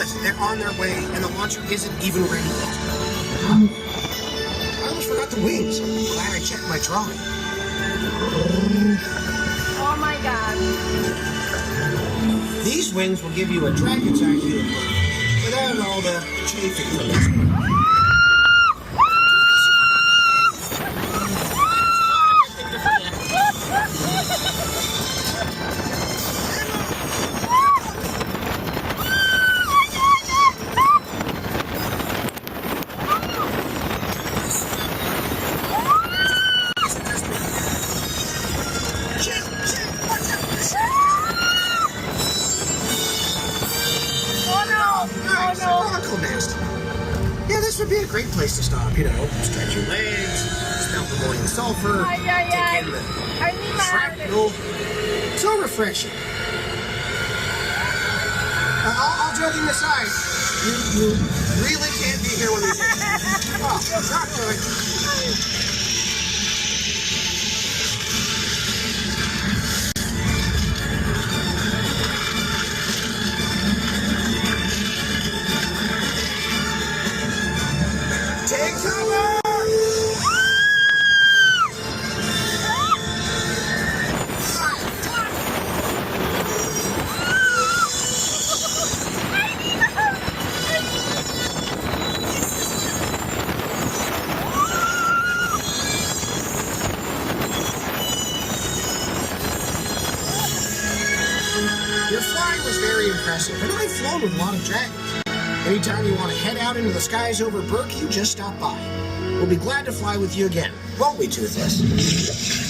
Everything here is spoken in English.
Toothless, they're on their way, and the launcher isn't even ready yet. I almost forgot the wings. Glad I checked my drawing. Oh my god. These wings will give you a dragon's eye view without all the chafing from this one. Yeah, this would be a great place to stop, you know. Stretch your legs, smell the morning sulfur, take in the shrapnel. So refreshing. All joking aside, you really can't be here when you oh, not good. Take cover! Your flying was very impressive, and I've flown with a lot of dragons. Anytime you want to head out into the skies over Burke, you just stop by. We'll be glad to fly with you again, won't we, Toothless?